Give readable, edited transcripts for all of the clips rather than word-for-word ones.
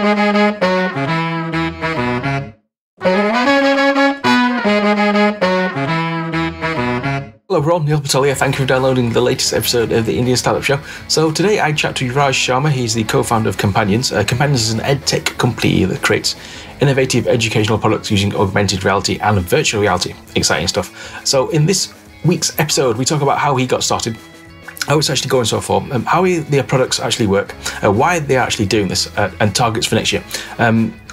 Hello everyone, Neil Patel here. Thank you for downloading the latest episode of the Indian Startup Show. So today I chat to Yuvraj Sharma. He's the co-founder of KOMPANIONS. KOMPANIONS is an ed-tech company that creates innovative educational products using augmented reality and virtual reality. Exciting stuff. So in this week's episode, we talk about how he got started, how it's actually going so far, how their products actually work, why they're actually doing this, and targets for next year.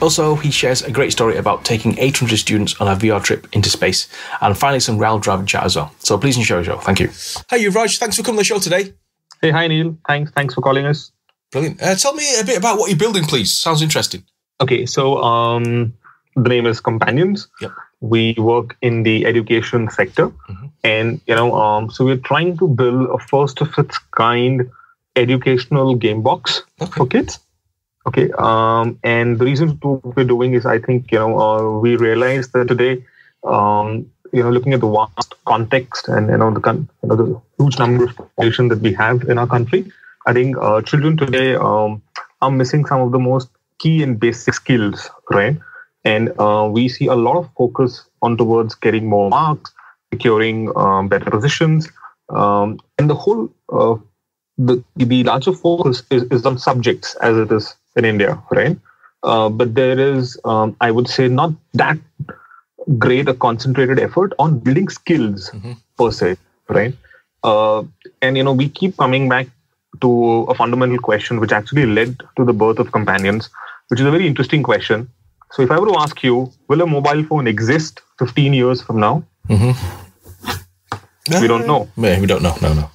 Also, he shares a great story about taking 800 students on a VR trip into space, and finally some Rahul Dravid chat as well. So please enjoy the show. Thank you. Hi Yuvraj, thanks for coming on the show today. Hey, hi Neil. Thanks for calling us. Brilliant. Tell me a bit about what you're building, please. Sounds interesting. Okay, so the name is KOMPANIONS. Yep. We work in the education sector, and so we're trying to build a first of its kind educational game box for kids. Okay, and the reason we're doing is I think we realize that today, looking at the vast context and the huge number of population that we have in our country, I think children today are missing some of the most key and basic skills, right? And we see a lot of focus on towards getting more marks, securing better positions, and the whole the larger focus is on subjects as it is in India, right? But there is, I would say, not that great a concentrated effort on building skills per se, right? And we keep coming back to a fundamental question which actually led to the birth of KOMPANIONS, which is a very interesting question. So if I were to ask you, will a mobile phone exist 15 years from now? We don't know. Yeah, we don't know. No.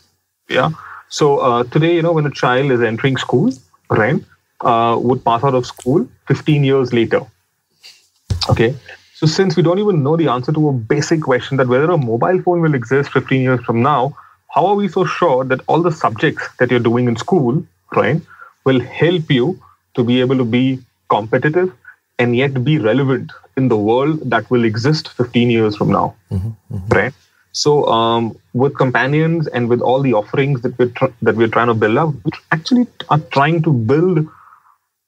Yeah. So today, when a child is entering school, right, would pass out of school 15 years later. Okay. So since we don't even know the answer to a basic question that whether a mobile phone will exist 15 years from now, how are we so sure that all the subjects that you're doing in school, right, will help you to be able to be competitive and yet be relevant in the world that will exist 15 years from now, right? So with KOMPANIONS and with all the offerings that we're trying to build up, we actually are trying to build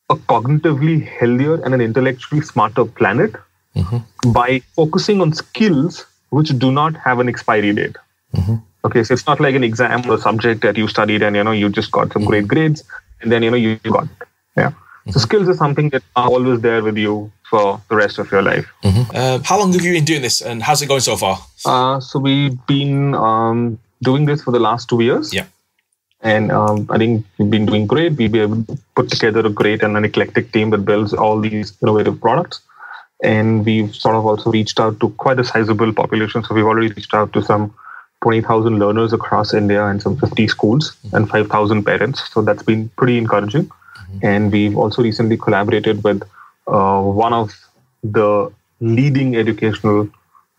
a cognitively healthier and an intellectually smarter planet by focusing on skills which do not have an expiry date. Okay, so it's not like an exam or a subject that you studied and you just got some great grades and then you got it. Yeah. So skills is something that are always there with you for the rest of your life. How long have you been doing this and how's it going so far? So we've been doing this for the last 2 years. Yeah. And I think we've been doing great. We've been able to put together a great and an eclectic team that builds all these innovative products. And we've sort of also reached out to quite a sizable population. So we've already reached out to some 20,000 learners across India and some 50 schools and 5,000 parents. So that's been pretty encouraging. And we've also recently collaborated with one of the leading educational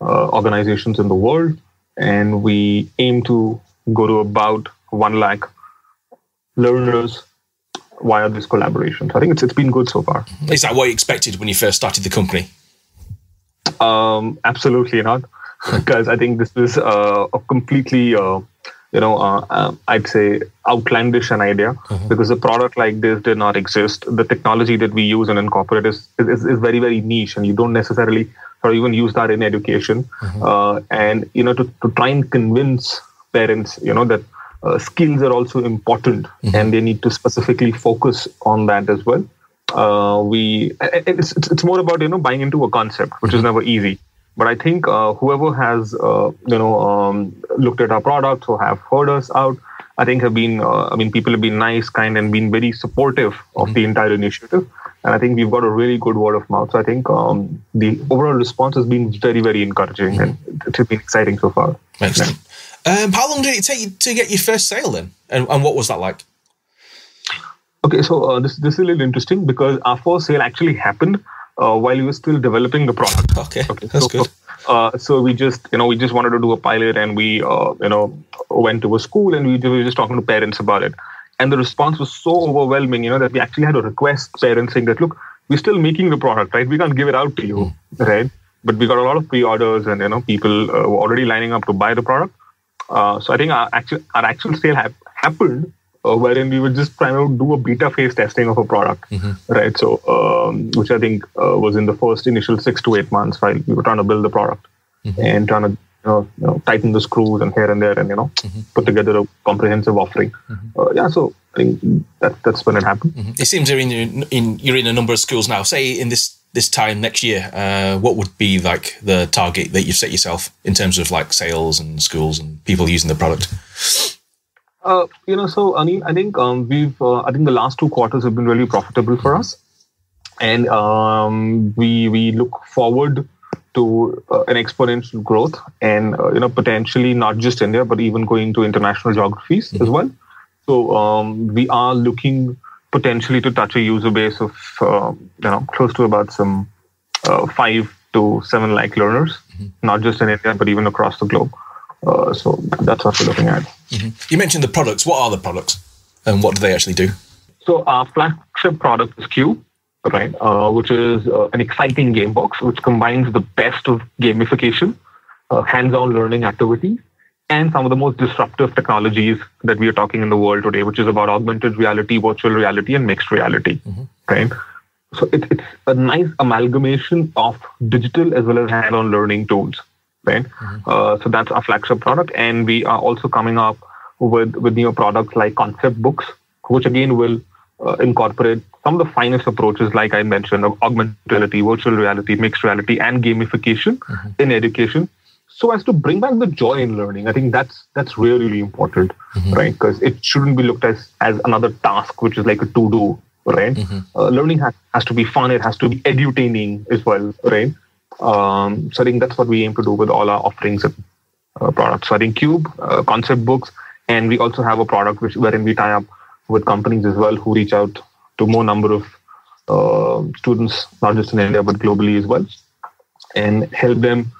organizations in the world. And we aim to go to about 1 lakh learners via this collaboration. So I think it's been good so far. Is that what you expected when you first started the company? Absolutely not. Because I think this is a completely... I'd say outlandish an idea because a product like this did not exist. The technology that we use and incorporate is very, very niche, and you don't necessarily or even use that in education. And to try and convince parents, that skills are also important and they need to specifically focus on that as well. It's more about buying into a concept, which is never easy. But I think whoever has, looked at our products or have heard us out, I think people have been nice, kind, and been very supportive of the entire initiative. And I think we've got a really good word of mouth. So I think the overall response has been very, very encouraging and it's been exciting so far. Excellent. How long did it take you to get your first sale then? And what was that like? Okay, so this is a little interesting because our first sale actually happened while we were still developing the product. Okay, that's good. So we just wanted to do a pilot, and we went to a school, and we were just talking to parents about it. And the response was so overwhelming, that we actually had to request parents saying that, look, we're still making the product, right? We can't give it out to you, right? But we got a lot of pre-orders, and people were already lining up to buy the product. So I think our actual sale happened wherein we were just trying to do a beta phase testing of a product, right? So, which I think was in the first initial 6 to 8 months while we were trying to build the product and trying to tighten the screws and here and there and put together a comprehensive offering. So I think that's when it happened. It seems you're in a number of schools now. Say in this time next year, what would be like the target that you've set yourself in terms of like sales and schools and people using the product? So Anil, I think I think the last 2 quarters have been really profitable for us, and we look forward to an exponential growth, and potentially not just India but even going to international geographies as well. So we are looking potentially to touch a user base of close to about some 5 to 7 lakh learners, not just in India but even across the globe. So that's what we're looking at. You mentioned the products. What are the products, and what do they actually do? So our flagship product is Cube, right? Which is an exciting game box which combines the best of gamification, hands-on learning activities, and some of the most disruptive technologies that we are talking in the world today, which is about augmented reality, virtual reality, and mixed reality, right? So it's a nice amalgamation of digital as well as hands-on learning tools, right? So that's our flagship product, and we are also coming up with new products like concept books, which again will incorporate some of the finest approaches, like I mentioned, of augmented reality, virtual reality, mixed reality, and gamification in education, so as to bring back the joy in learning. I think that's really, really important, right? Because it shouldn't be looked as another task, which is like a to-do, right? Learning has to be fun. It has to be edutaining as well, right? So I think that's what we aim to do with all our offerings and products. So I think Cube, concept books, and we also have a product wherein we tie up with companies as well who reach out to more number of students, not just in India but globally as well, and help them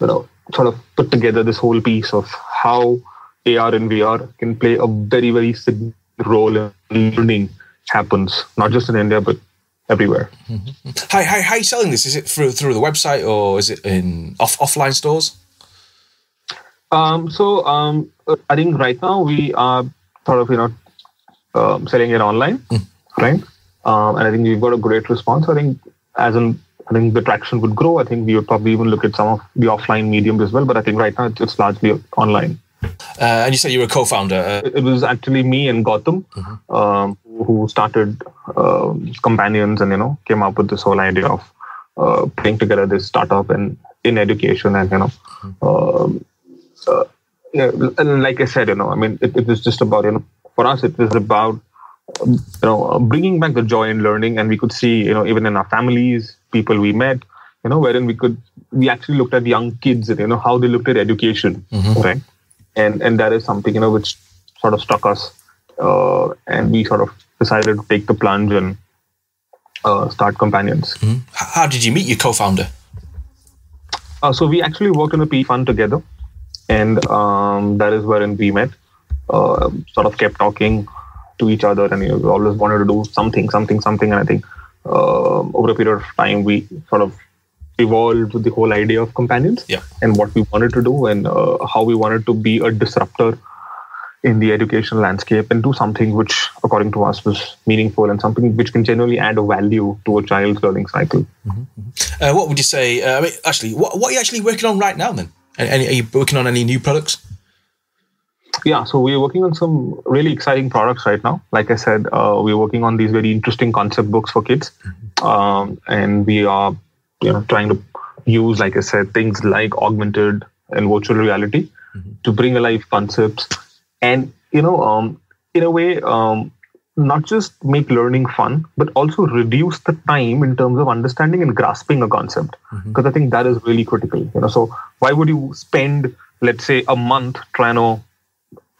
sort of put together this whole piece of how AR and VR can play a very, very significant role in learning happens, not just in India, but everywhere. How are you selling this? Is it through the website, or is it in offline stores? I think right now we are sort of, selling it online, right? And I think we've got a great response. I think I think the traction would grow. I think we would probably even look at some of the offline mediums as well. But I think right now it's largely online. And you said you were a co-founder. It was actually me and Gautam who started Companions and, came up with this whole idea of putting together this startup and in education. And, and like I said, it was just about, for us, it was about, bringing back the joy in learning. And we could see, even in our families, people we met, wherein we actually looked at young kids and, how they looked at education, right? And that is something, which sort of struck us. And we sort of decided to take the plunge and start Companions. How did you meet your co-founder? So we actually worked in a PE fund together. And that is wherein we met, sort of kept talking to each other, and we always wanted to do something. And I think over a period of time, we sort of evolved with the whole idea of Companions and what we wanted to do and how we wanted to be a disruptor in the education landscape and do something which, according to us, was meaningful and something which can generally add a value to a child's learning cycle. What would you say? What are you actually working on right now then? Are you working on any new products? Yeah, so we're working on some really exciting products right now. Like I said, we're working on these very interesting concept books for kids. And we are trying to use, like I said, things like augmented and virtual reality to bring alive concepts and, in a way, not just make learning fun, but also reduce the time in terms of understanding and grasping a concept. Because I think that is really critical. So why would you spend, let's say, a month trying to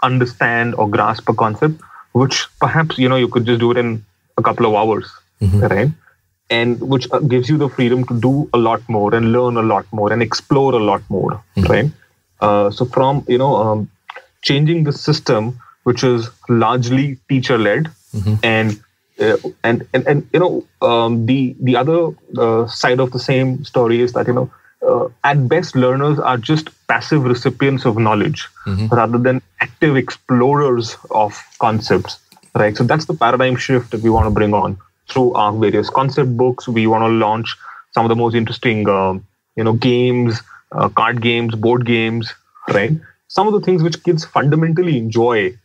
understand or grasp a concept, which perhaps, you could just do it in a couple of hours, right? And which gives you the freedom to do a lot more and learn a lot more and explore a lot more, right? So from, changing the system, which is largely teacher-led, and the other side of the same story is that, at best, learners are just passive recipients of knowledge rather than active explorers of concepts, right? So that's the paradigm shift that we want to bring on through our various concept books. We want to launch some of the most interesting, games, card games, board games, right? Some of the things which kids fundamentally enjoy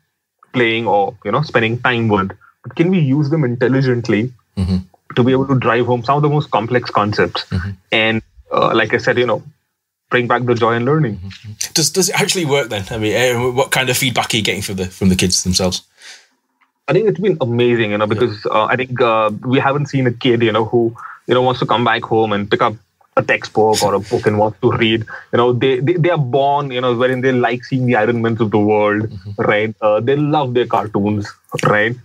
playing or, spending time with. But can we use them intelligently to be able to drive home some of the most complex concepts? And like I said, bring back the joy in learning. Does it actually work then? I mean, what kind of feedback are you getting from the kids themselves? I think it's been amazing, because I think we haven't seen a kid, who, wants to come back home and pick up a textbook or a book and wants to read. They are born, wherein they like seeing the Iron Mans of the world, right? They love their cartoons, right?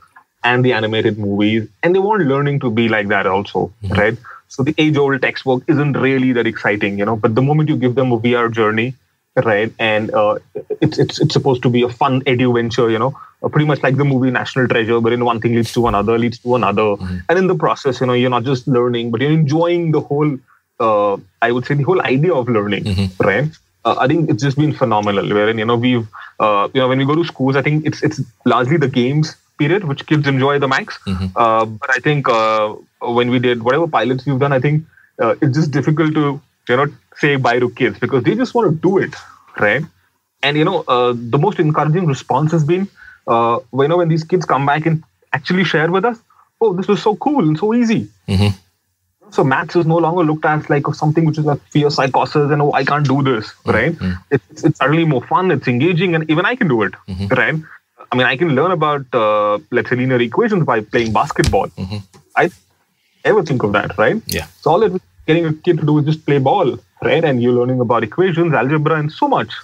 And the animated movies. And they want learning to be like that also, right? So the age-old textbook isn't really that exciting, but the moment you give them a VR journey, right? And it's supposed to be a fun edu venture, pretty much like the movie National Treasure, wherein one thing leads to another. And in the process, you're not just learning, but you're enjoying the whole, I would say the whole idea of learning, right? I think it's just been phenomenal. Wherein, we've, when we go to schools, I think it's largely the games period, which kids enjoy the max. But I think when we did whatever pilots we've done, I think it's just difficult to, say bye to kids because they just want to do it, right? And, the most encouraging response has been, when these kids come back and actually share with us, oh, this was so cool and so easy. So maths is no longer looked at like something which is like fear psychosis and, oh, I can't do this, right? It's suddenly more fun, it's engaging, and even I can do it, right? I mean, I can learn about, let's say, linear equations by playing basketball. I ever think of that, right? Yeah. So all that we're getting a kid to do is just play ball, right? And you're learning about equations, algebra, and so much.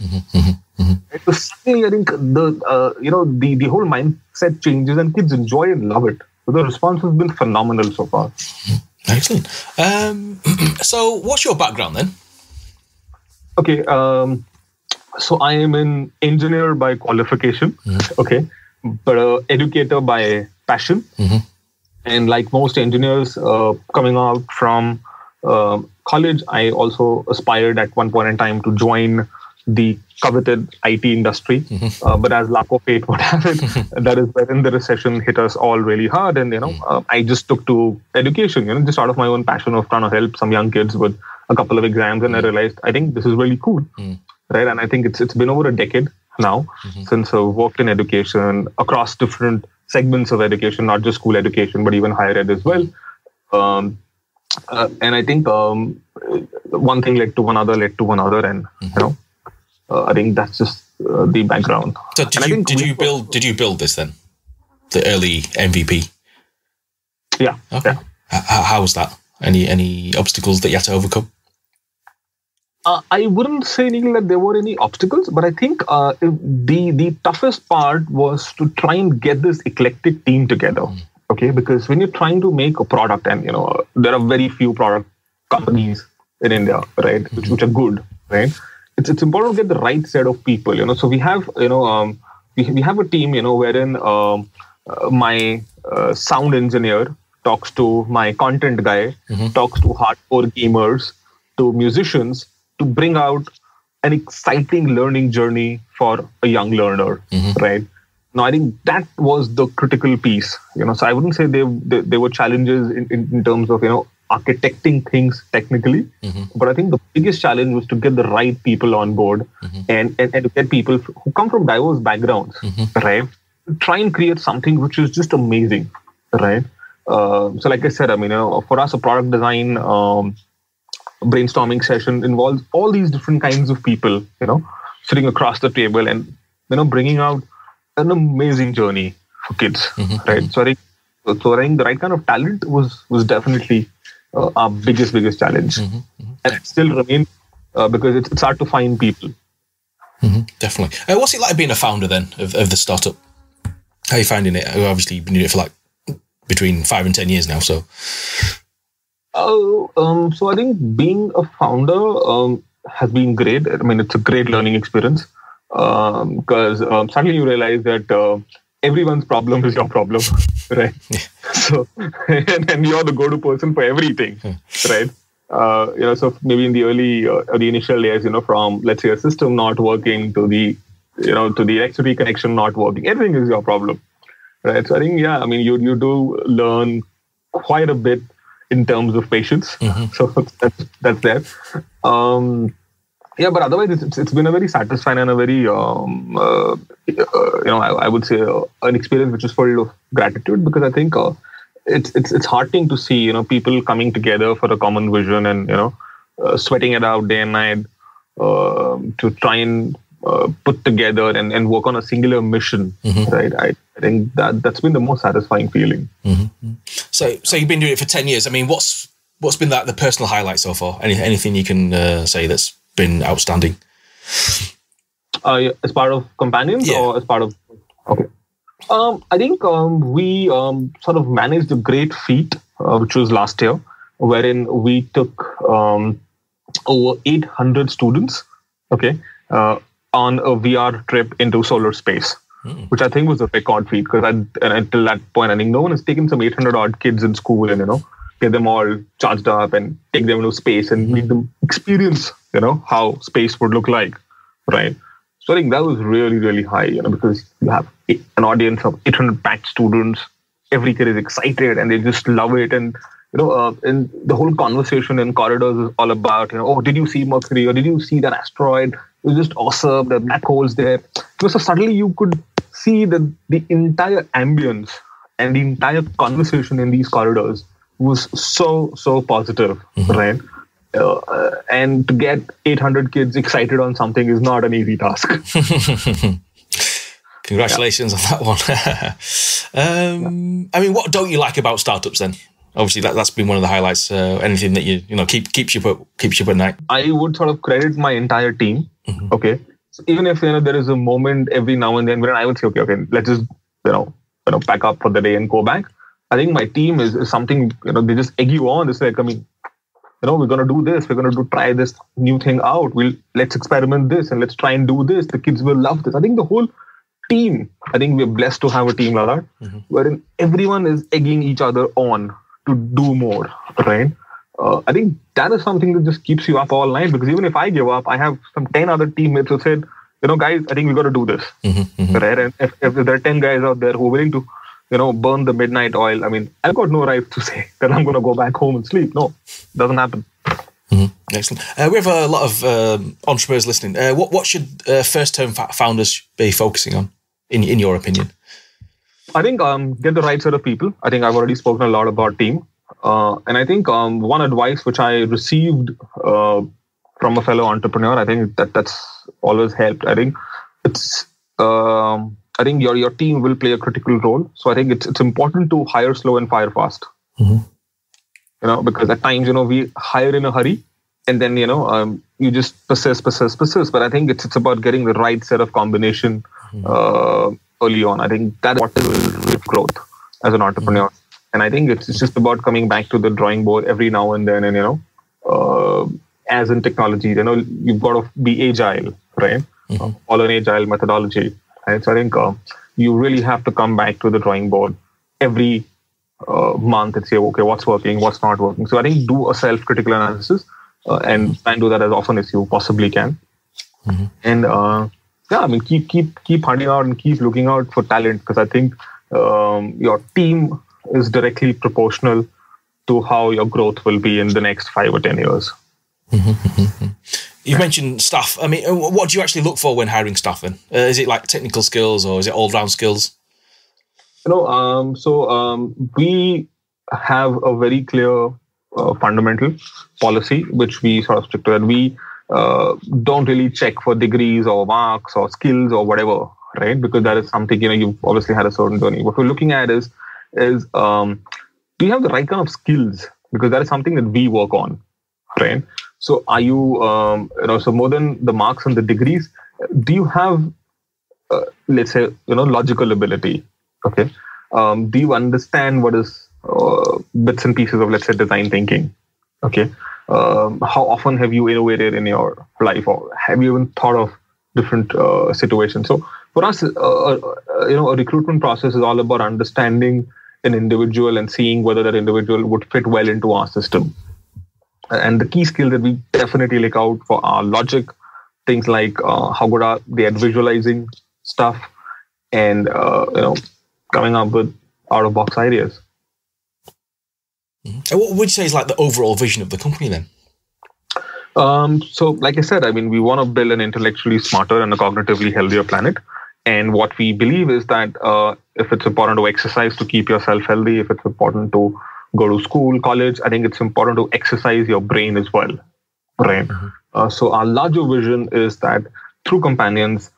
Right? So suddenly, I think the whole mindset changes and kids enjoy and love it. So the response has been phenomenal so far. Excellent. So what's your background then? Okay. So I am an engineer by qualification, okay, but educator by passion. And like most engineers coming out from college, I also aspired at one point in time to join the coveted IT industry. But as luck of fate would have it, that is wherein the recession hit us all really hard. And, I just took to education, just out of my own passion of trying to help some young kids with a couple of exams. And I realized, I think this is really cool. Right. And I think it's been over a decade now since I've worked in education across different segments of education, not just school education, but even higher ed as well. And I think one thing led to another. And, I think that's just the background. So did you build this then? The early MVP? Yeah. Okay. Yeah. How was that? Any obstacles that you had to overcome? I wouldn't say, Neil, that there were any obstacles, but I think the toughest part was to try and get this eclectic team together. Okay, because when you're trying to make a product, and there are very few product companies in India, right, which are good, right? It's important to get the right set of people. So we have we have a team, wherein my sound engineer talks to my content guy, talks to hardcore gamers, to musicians, to bring out an exciting learning journey for a young learner, right? Now, I think that was the critical piece, So I wouldn't say there were challenges in terms of, architecting things technically, but I think the biggest challenge was to get the right people on board and to get people who come from diverse backgrounds, right? Try and create something which is just amazing, right? So like I said, for us, a product design brainstorming session involves all these different kinds of people, sitting across the table and, bringing out an amazing journey for kids, right? So I think the right kind of talent was definitely our biggest challenge. And it still remains because it's hard to find people. Definitely. What's it like being a founder then of the startup? How are you finding it? Obviously, you've been doing it for like between 5 and 10 years now, so... So I think being a founder has been great. It's a great learning experience because suddenly you realize that everyone's problem is your problem, right? So and you're the go-to person for everything, right? So maybe in the early, the initial days, from let's say a system not working to the, to the electricity connection not working, everything is your problem, right? So I think, you do learn quite a bit in terms of patience. So that's there. But otherwise, it's been a very satisfying and a very, I would say an experience which is full of gratitude, because I think it's heartening to see, people coming together for a common vision and, sweating it out day and night to try and put together and work on a singular mission, right? I think that's been the most satisfying feeling. So you've been doing it for 10 years. I mean, what's been the personal highlight so far? Anything you can say that's been outstanding? As part of Companions or as part of... Okay. I think we sort of managed a great feat, which was last year, wherein we took over 800 students, on a VR trip into solar space, which I think was a record feat, because until that point, I think no one has taken some 800 odd kids in school and, get them all charged up and take them into space and make them experience, how space would look like, right? So I think that was really, really high, because you have an audience of 800 packed students. Every kid is excited and they just love it. And, and the whole conversation in corridors is all about, oh, did you see Mercury, or did you see that asteroid? It was just awesome. The black holes there. So suddenly you could see that the entire ambience and the entire conversation in these corridors was so positive, right? And to get 800 kids excited on something is not an easy task. Congratulations on that one. I mean, what don't you like about startups then? Obviously, that's been one of the highlights. Anything that keeps you up at night? I would sort of credit my entire team. Okay, so even if there is a moment every now and then when I would say, okay, let's just pack up for the day and go back. I think my team is something, they just egg you on. It's like, we're going to do this. We're going to try this new thing out. Let's experiment this and let's try and do this. The kids will love this. I think the whole team, I think we're blessed to have a team like that, wherein everyone is egging each other on to do more, right? I think that is something that just keeps you up all night, because even if I give up, I have some 10 other teammates who said, guys, I think we got to do this, right? And if there are 10 guys out there who are willing to burn the midnight oil, I mean, I've got no right to say that I'm going to go back home and sleep. No, doesn't happen. Excellent. We have a lot of entrepreneurs listening. What should first-term founders be focusing on, in your opinion? I think get the right set of people. I think I've already spoken a lot about team. And I think one advice which I received from a fellow entrepreneur, I think that's always helped. I think it's... I think your team will play a critical role. So I think it's important to hire slow and fire fast. Because at times, we hire in a hurry and then, you just persist. But I think it's about getting the right set of combination early on. I think that's what will drive growth as an entrepreneur. And I think it's just about coming back to the drawing board every now and then. And, as in technology, you've got to be agile, right? Follow an agile methodology. Right? So I think you really have to come back to the drawing board every month and say, okay, what's working, what's not working. So I think do a self-critical analysis and try and do that as often as you possibly can. And keep hunting out and keep looking out for talent, because I think your team is directly proportional to how your growth will be in the next 5 or 10 years. You've mentioned staff. I mean, what do you actually look for when hiring staff then? Is it like technical skills or is it all-round skills? We have a very clear fundamental policy, which we sort of stick to. And we don't really check for degrees or marks or skills or whatever, right? Because that is something, you've obviously had a certain journey. What we're looking at is do you have the right kind of skills? Because that is something that we work on, right? So are you, so more than the marks and the degrees, do you have, let's say, logical ability? Okay. Do you understand what is bits and pieces of, let's say, design thinking? Okay. How often have you innovated in your life, or have you even thought of different situations? So for us, a recruitment process is all about understanding an individual and seeing whether that individual would fit well into our system. And the key skill that we definitely look out for are logic, things like how good are they at visualizing stuff, and coming up with out-of-box ideas. And what would you say is like the overall vision of the company then? So, like I said, I mean, we want to build an intellectually smarter and a cognitively healthier planet. And what we believe is that if it's important to exercise to keep yourself healthy, if it's important to go to school, college, I think it's important to exercise your brain as well, right? So our larger vision is that through Companions,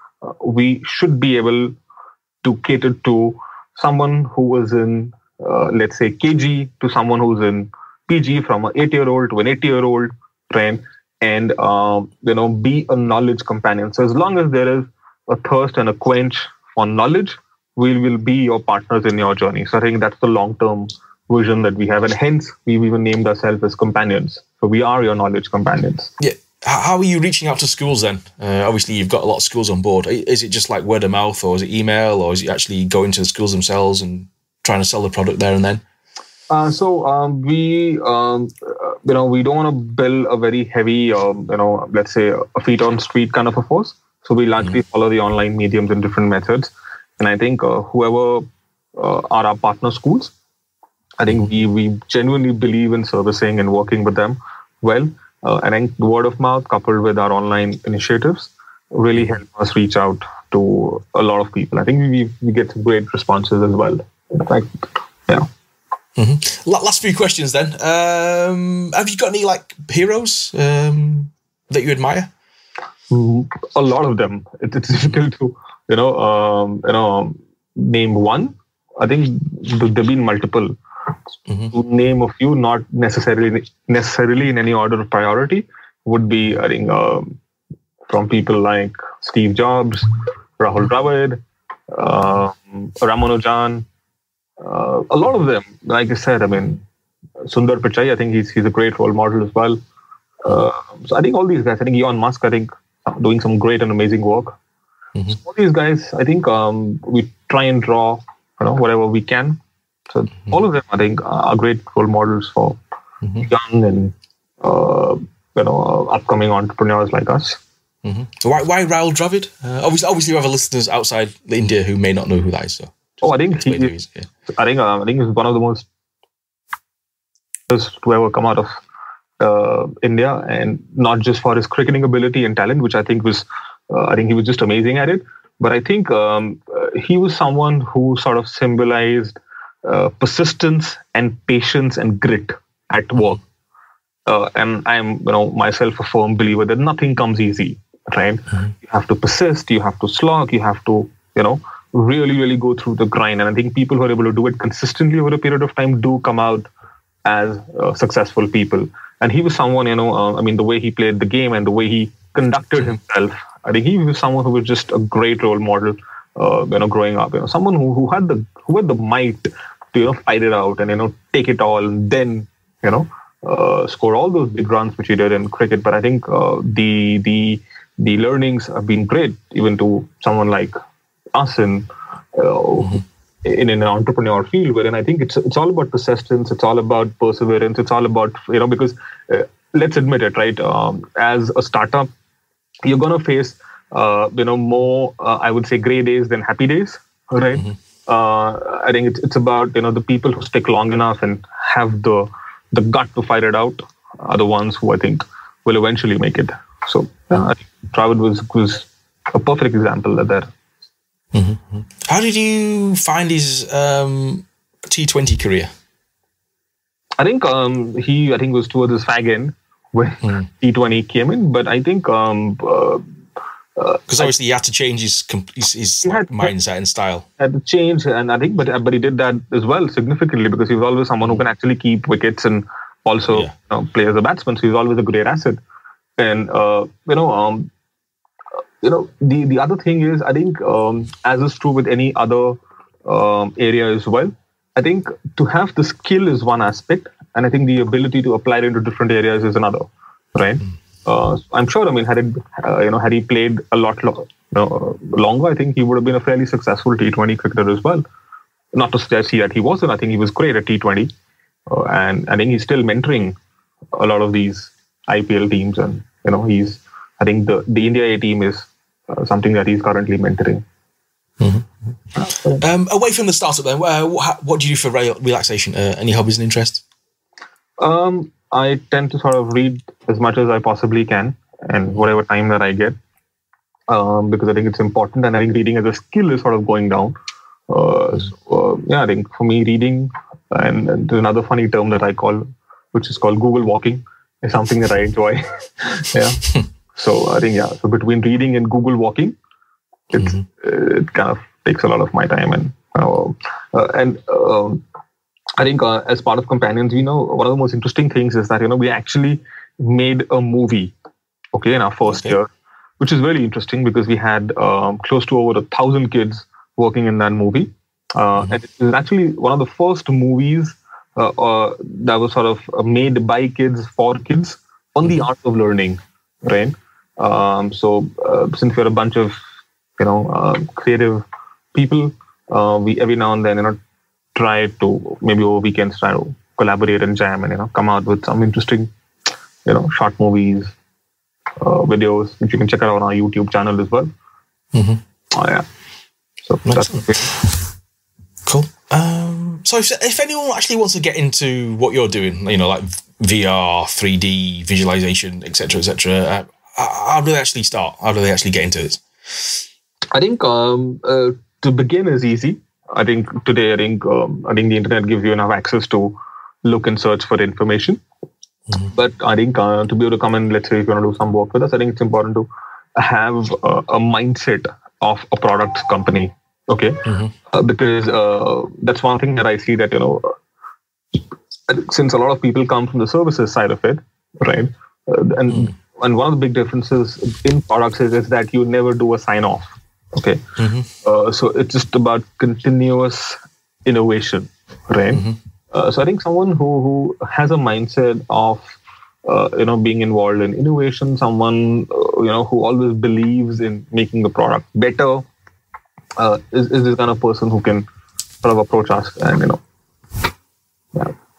we should be able to cater to someone who is in, let's say, KG, to someone who's in PG, from an 8-year-old to an 80-year-old, right? And be a knowledge companion. So as long as there is a thirst and a quench for knowledge, we will be your partners in your journey. So I think that's the long-term vision that we have, and hence we've even named ourselves as Companions. So we are your knowledge companions. Yeah. How are you reaching out to schools then? Obviously, you've got a lot of schools on board. Is it just like word of mouth, or is it email, or is it actually going to the schools themselves and trying to sell the product there and then? We don't want to build a very heavy, let's say a feet on street kind of a force. So we largely follow the online mediums and different methods. And I think whoever are our partner schools, I think we genuinely believe in servicing and working with them well. I think word of mouth coupled with our online initiatives really help us reach out to a lot of people. I think we get some great responses as well. In fact, yeah. Last few questions then. Have you got any like heroes that you admire? A lot of them. It's difficult to name one. I think there've been multiple. To name a few, not necessarily in any order of priority, would be, I think, from people like Steve Jobs, Rahul Dravid, Ramanujan, a lot of them. Like I said, I mean, Sundar Pichai, I think he's a great role model as well. So I think all these guys, I think Elon Musk, I think, doing some great and amazing work. So all these guys, I think we try and draw, whatever we can. So all of them, I think, are great role models for young and upcoming entrepreneurs like us. Why Rahul Dravid? Obviously, we have listeners outside India who may not know who that is. So I think I think he's one of the most to ever come out of India, and not just for his cricketing ability and talent, which I think was, I think he was just amazing at it. But I think he was someone who sort of symbolized persistence and patience and grit at work. And I'm, myself a firm believer that nothing comes easy, right? You have to persist, you have to slog, you have to, really, really go through the grind. And I think people who are able to do it consistently over a period of time do come out as successful people. And he was someone, the way he played the game and the way he conducted himself, I think he was someone who was just a great role model, growing up. Someone who had the might to fight it out and take it all, and then score all those big runs which he did in cricket. But I think the learnings have been great, even to someone like us in an entrepreneur field, wherein I think it's all about persistence, it's all about perseverance, it's all about because let's admit it, right? As a startup, you're going to face more I would say gray days than happy days, right? I think it's about the people who stick long enough and have the gut to fight it out are the ones who I think will eventually make it. So I think Dravid was a perfect example of that. How did you find his T20 career? I think he was towards his fag end when T20 came in, but I think because obviously he had to change his mindset and style. Had to change, and I think, but he did that as well significantly, because he was always someone who can actually keep wickets and also play as a batsman. So he's always a great asset. And the other thing is, I think as is true with any other area as well, I think to have the skill is one aspect, and I think the ability to apply it into different areas is another, right? I'm sure, had he played a lot longer, I think he would have been a fairly successful T20 cricketer as well. Not to suggest that he wasn't. I think he was great at T20. And I think he's still mentoring a lot of these IPL teams, and I think the India A team is something that he's currently mentoring. Away from the startup, then, what do you do for relaxation? Any hobbies and interests? I tend to sort of read as much as I possibly can, and whatever time that I get, because I think it's important, and I think reading as a skill is sort of going down. I think for me, reading, and there's another funny term that I call, which is called Google walking, is something that I enjoy. Yeah. So I think, so between reading and Google walking, it kind of takes a lot of my time, and I think as part of Companions, one of the most interesting things is that we actually made a movie, in our first year, which is very interesting because we had close to over 1,000 kids working in that movie, and it was actually one of the first movies that was sort of made by kids for kids on the art of learning, right? So since we're a bunch of creative people, we every now and then try to, maybe over weekends, try to collaborate and jam and come out with some interesting short movies, videos, which you can check out on our YouTube channel as well. So that's cool. So if anyone actually wants to get into what you're doing, like VR, 3D, visualization, etc., how do they actually start? How do they actually get into this? I think to begin is easy. I think today, I think the internet gives you enough access to look and search for information. But I think to be able to come in, let's say if you want to do some work with us, I think it's important to have a mindset of a product company. Because that's one thing that I see that, since a lot of people come from the services side of it, right? And one of the big differences in products is that you never do a sign off. So it's just about continuous innovation, right? So I think someone who has a mindset of, being involved in innovation, someone, who always believes in making the product better, is this kind of person who can sort of approach us and,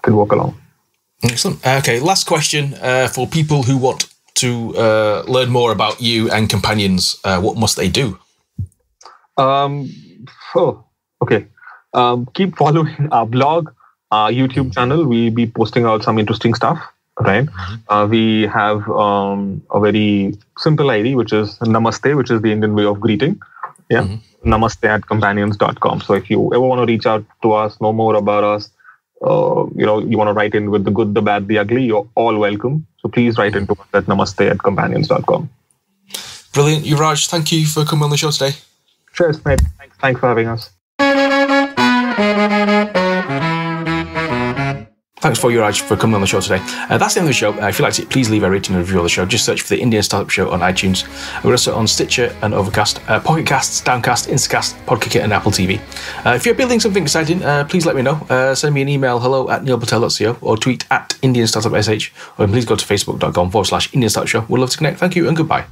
can walk along. Excellent. Okay, last question for people who want to learn more about you and Companions. What must they do? Keep following our blog, our YouTube channel. We'll be posting out some interesting stuff, right? We have a very simple ID, which is Namaste, which is the Indian way of greeting. Namaste@companions.com. So if you ever want to reach out to us, know more about us, you want to write in with the good, the bad, the ugly, you're all welcome. So please write into us at namaste@companions.com. Brilliant. Yuvraj, thank you for coming on the show today. Cheers, mate. Thanks for having us. Thanks for Yuvraj for coming on the show today. That's the end of the show. If you liked it, please leave a rating and review of the show. Just search for the Indian Startup Show on iTunes. We're also on Stitcher and Overcast, Pocket Casts, Downcast, Instacast, Podkicker, and Apple TV. If you're building something exciting, please let me know. Send me an email, hello@neilpatel.co, or tweet @IndianStartupSH, or please go to facebook.com/Indian Startup Show. We'd love to connect. Thank you and goodbye.